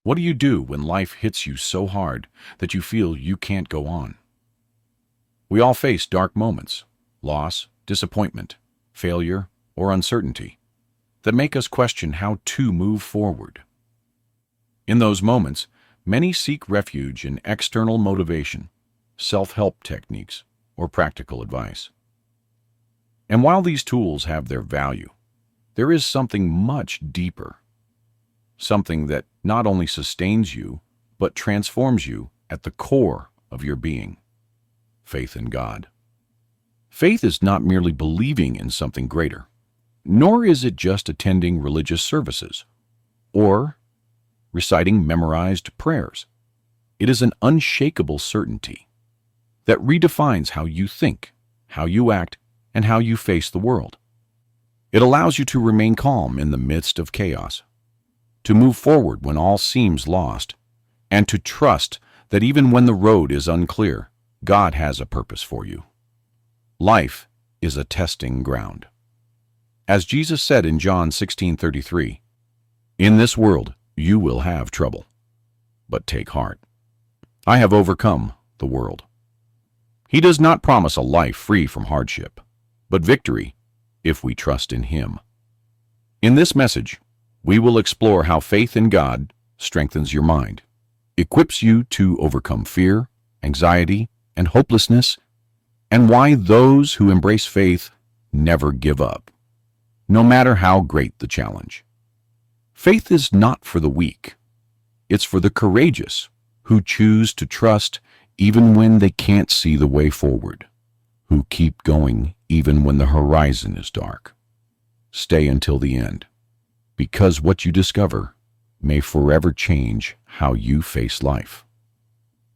What do you do when life hits you so hard that you feel you can't go on? We all face dark moments, loss, disappointment, failure, or uncertainty, that make us question how to move forward. In those moments, many seek refuge in external motivation, self-help techniques, or practical advice. And while these tools have their value, there is something much deeper, something that not only sustains you, but transforms you at the core of your being: faith in God. Faith is not merely believing in something greater, nor is it just attending religious services or reciting memorized prayers. It is an unshakable certainty that redefines how you think, how you act, and how you face the world. It allows you to remain calm in the midst of chaos, to move forward when all seems lost, and to trust that even when the road is unclear, God has a purpose for you. Life is a testing ground. As Jesus said in John 16:33, "In this world you will have trouble, but take heart. I have overcome the world." He does not promise a life free from hardship, but victory if we trust in Him. In this message, we will explore how faith in God strengthens your mind, equips you to overcome fear, anxiety, and hopelessness, and why those who embrace faith never give up, no matter how great the challenge. Faith is not for the weak. It's for the courageous who choose to trust even when they can't see the way forward, who keep going even when the horizon is dark. Stay until the end, because what you discover may forever change how you face life.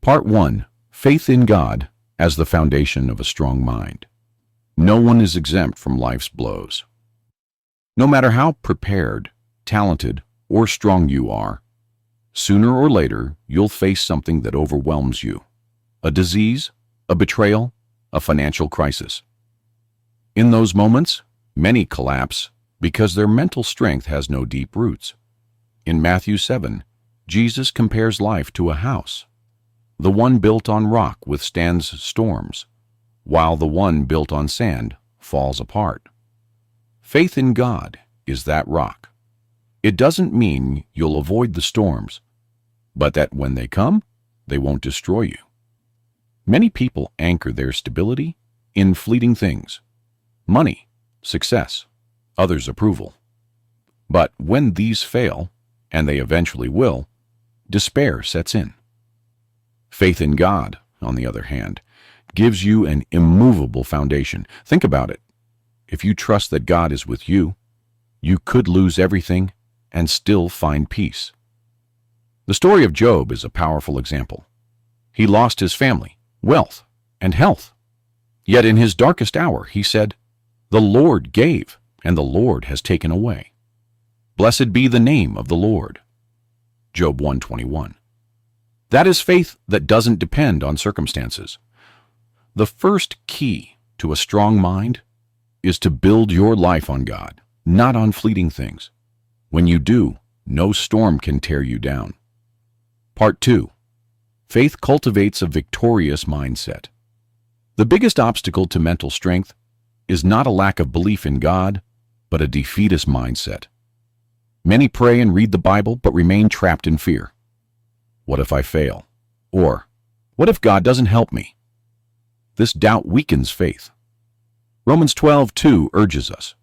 Part 1. Faith in God as the foundation of a strong mind. No one is exempt from life's blows. No matter how prepared, talented, or strong you are, sooner or later you'll face something that overwhelms you: a disease, a betrayal, a financial crisis. In those moments, many collapse because their mental strength has no deep roots. In Matthew 7, Jesus compares life to a house. The one built on rock withstands storms, while the one built on sand falls apart. Faith in God is that rock. It doesn't mean you'll avoid the storms, but that when they come, they won't destroy you. Many people anchor their stability in fleeting things: money, success, others' approval. But when these fail, and they eventually will, despair sets in. Faith in God, on the other hand, gives you an immovable foundation. Think about it. If you trust that God is with you, you could lose everything and still find peace. The story of Job is a powerful example. He lost his family, wealth, and health. Yet in his darkest hour, he said, "The Lord gave, and the Lord has taken away. Blessed be the name of the Lord." Job 1:21. That is faith that doesn't depend on circumstances. The first key to a strong mind is to build your life on God, not on fleeting things. When you do, no storm can tear you down. Part 2. Faith cultivates a victorious mindset. The biggest obstacle to mental strength is not a lack of belief in God, but a defeatist mindset. Many pray and read the Bible but remain trapped in fear. What if I fail? Or, what if God doesn't help me? This doubt weakens faith. Romans 12:2 urges us,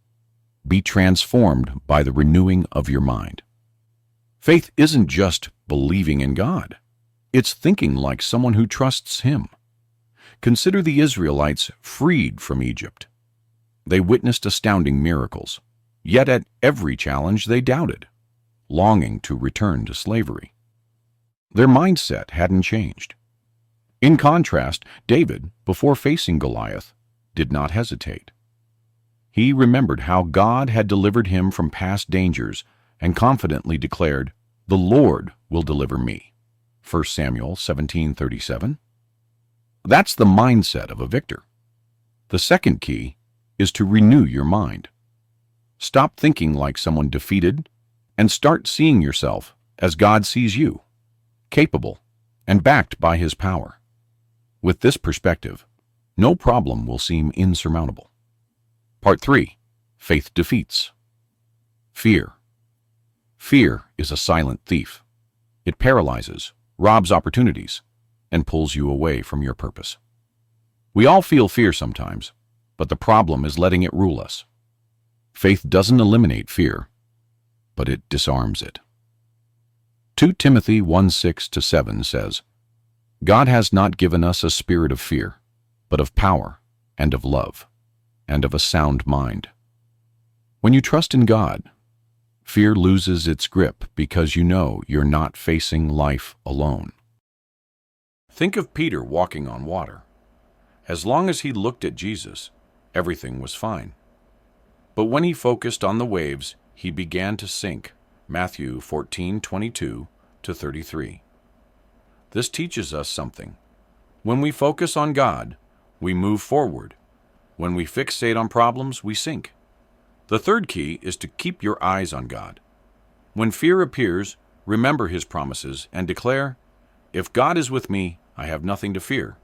"Be transformed by the renewing of your mind." Faith isn't just believing in God. It's thinking like someone who trusts Him. Consider the Israelites freed from Egypt. They witnessed astounding miracles, yet at every challenge they doubted, longing to return to slavery. Their mindset hadn't changed. In contrast, David, before facing Goliath, did not hesitate. He remembered how God had delivered him from past dangers and confidently declared, "The Lord will deliver me." 1 Samuel 17:37. That's the mindset of a victor. The second key is to renew your mind. Stop thinking like someone defeated and start seeing yourself as God sees you, capable and backed by His power. With this perspective, no problem will seem insurmountable. Part 3. Faith defeats fear. Fear is a silent thief. It paralyzes, robs opportunities, and pulls you away from your purpose. We all feel fear sometimes, but the problem is letting it rule us. Faith doesn't eliminate fear, but it disarms it. 2 Timothy 1:6-7 says, God has not given us a spirit of fear, but of power and of love and of a sound mind. When you trust in God, fear loses its grip because you know you're not facing life alone. Think of Peter walking on water. As long as he looked at Jesus, everything was fine. But when he focused on the waves, he began to sink. Matthew 14:22-33. This teaches us something. When we focus on God, we move forward. When we fixate on problems, we sink. The third key is to keep your eyes on God. When fear appears, remember His promises and declare, if God is with me, I have nothing to fear.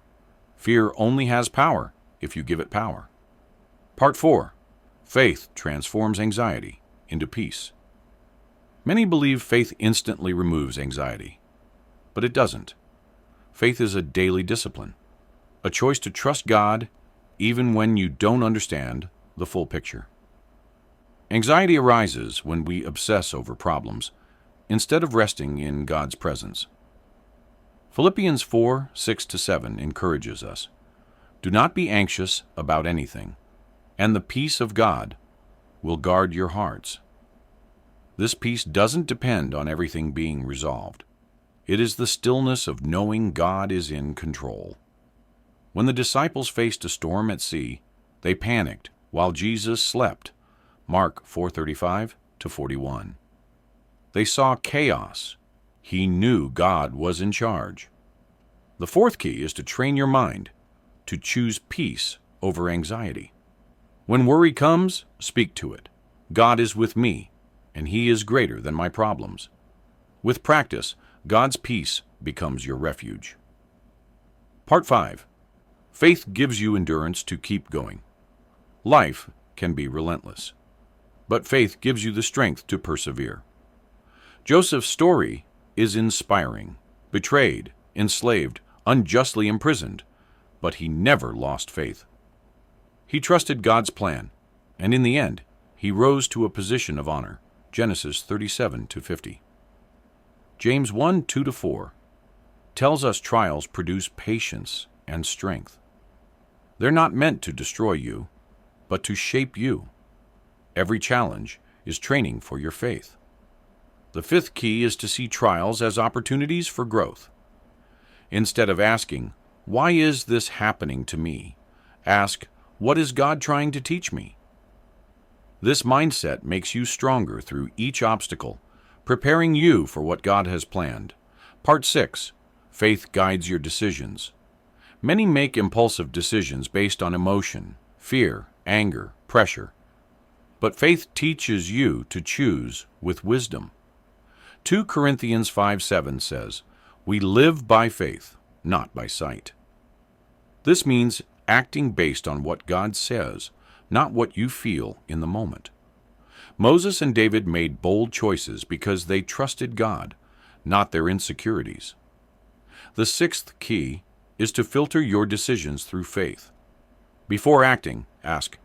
Fear only has power if you give it power. Part 4. Faith transforms anxiety into peace. Many believe faith instantly removes anxiety, but it doesn't. Faith is a daily discipline, a choice to trust God even when you don't understand the full picture. Anxiety arises when we obsess over problems instead of resting in God's presence. Philippians 4:6-7 encourages us, do not be anxious about anything, and the peace of God will guard your hearts. This peace doesn't depend on everything being resolved. It is the stillness of knowing God is in control. When the disciples faced a storm at sea, they panicked while Jesus slept. Mark 4:35-41. They saw chaos. He knew God was in charge. The fourth key is to train your mind to choose peace over anxiety. When worry comes, speak to it. God is with me, and He is greater than my problems. With practice, God's peace becomes your refuge. Part 5. Faith gives you endurance to keep going. Life can be relentless, but faith gives you the strength to persevere. Joseph's story is inspiring. Betrayed, enslaved, unjustly imprisoned, but he never lost faith. He trusted God's plan, and in the end, he rose to a position of honor. Genesis 37-50. James 1:2-4 tells us trials produce patience and strength. They're not meant to destroy you, but to shape you. Every challenge is training for your faith. The fifth key is to see trials as opportunities for growth. Instead of asking, why is this happening to me? Ask, what is God trying to teach me? This mindset makes you stronger through each obstacle, preparing you for what God has planned. Part 6. Faith guides your decisions. Many make impulsive decisions based on emotion, fear, anger, pressure. But faith teaches you to choose with wisdom. 2 Corinthians 5:7 says, we live by faith, not by sight. This means acting based on what God says, not what you feel in the moment. Moses and David made bold choices because they trusted God, not their insecurities. The sixth key is to filter your decisions through faith. Before acting, ask,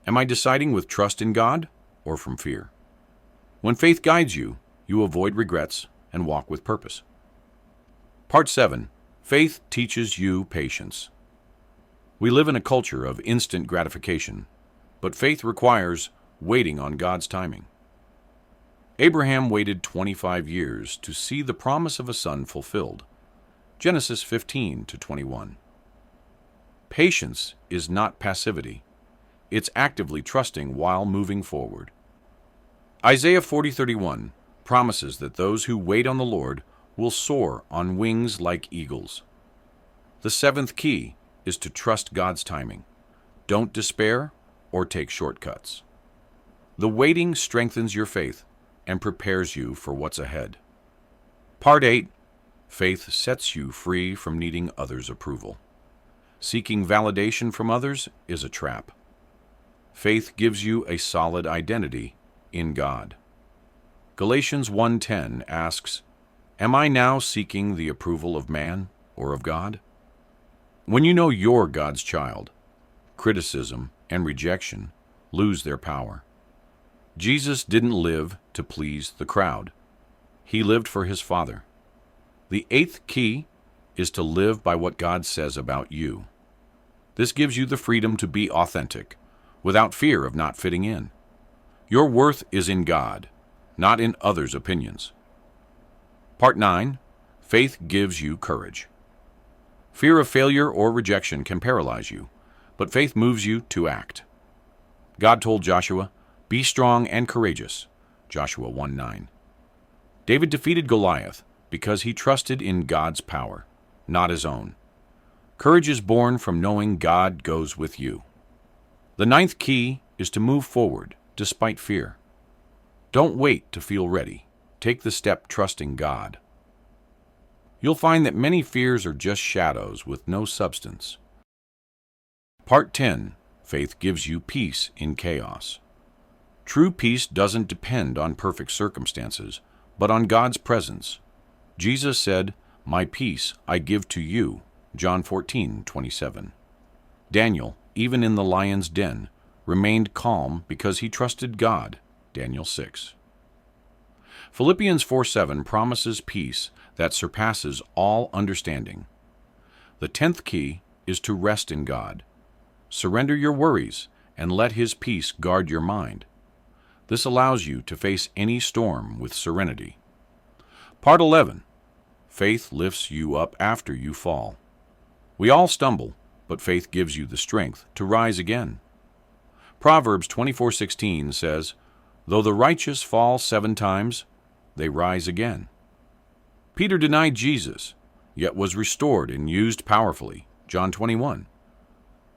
am I deciding with trust in God or from fear? When faith guides you, you avoid regrets and walk with purpose. Part 7. Faith teaches you patience. We live in a culture of instant gratification, but faith requires waiting on God's timing. Abraham waited 25 years to see the promise of a son fulfilled. Genesis 15-21. Patience is not passivity. It's actively trusting while moving forward. Isaiah 40:31 promises that those who wait on the Lord will soar on wings like eagles. The seventh key is to trust God's timing. Don't despair or take shortcuts. The waiting strengthens your faith and prepares you for what's ahead. Part 8. Faith sets you free from needing others' approval. Seeking validation from others is a trap. Faith gives you a solid identity in God. Galatians 1:10 asks, "Am I now seeking the approval of man or of God?" When you know you're God's child, criticism and rejection lose their power. Jesus didn't live to please the crowd. He lived for his Father. The 8th key is to live by what God says about you. This gives you the freedom to be authentic, without fear of not fitting in. Your worth is in God, not in others' opinions. Part 9. Faith gives you courage. Fear of failure or rejection can paralyze you, but faith moves you to act. God told Joshua, "Be strong and courageous," Joshua 1:9. David defeated Goliath because he trusted in God's power, not his own. Courage is born from knowing God goes with you. The 9th key is to move forward despite fear. Don't wait to feel ready. Take the step trusting God. You'll find that many fears are just shadows with no substance. Part 10. Faith gives you peace in chaos. True peace doesn't depend on perfect circumstances, but on God's presence. Jesus said, "My peace I give to you," John 14:27. Daniel, even in the lion's den, remained calm because he trusted God, Daniel 6. Philippians 4:7 promises peace that surpasses all understanding. The 10th key is to rest in God. Surrender your worries and let His peace guard your mind. This allows you to face any storm with serenity. Part 11. Faith lifts you up after you fall. We all stumble, but faith gives you the strength to rise again. Proverbs 24:16 says, "Though the righteous fall 7 times, they rise again." Peter denied Jesus, yet was restored and used powerfully, John 21.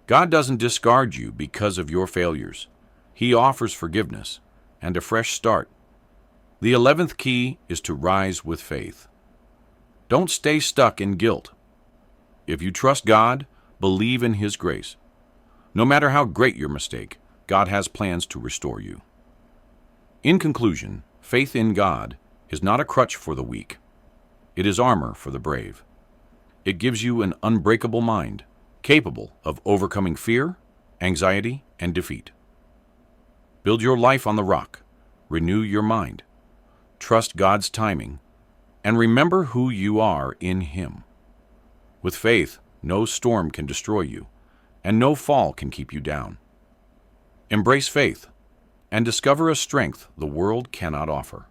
God doesn't discard you because of your failures. He offers forgiveness and a fresh start. The 11th key is to rise with faith. Don't stay stuck in guilt. If you trust God, believe in His grace. No matter how great your mistake, God has plans to restore you. In conclusion, faith in God is not a crutch for the weak. It is armor for the brave. It gives you an unbreakable mind, capable of overcoming fear, anxiety, and defeat. Build your life on the rock. Renew your mind. Trust God's timing, and remember who you are in Him. With faith, no storm can destroy you, and no fall can keep you down. Embrace faith, and discover a strength the world cannot offer.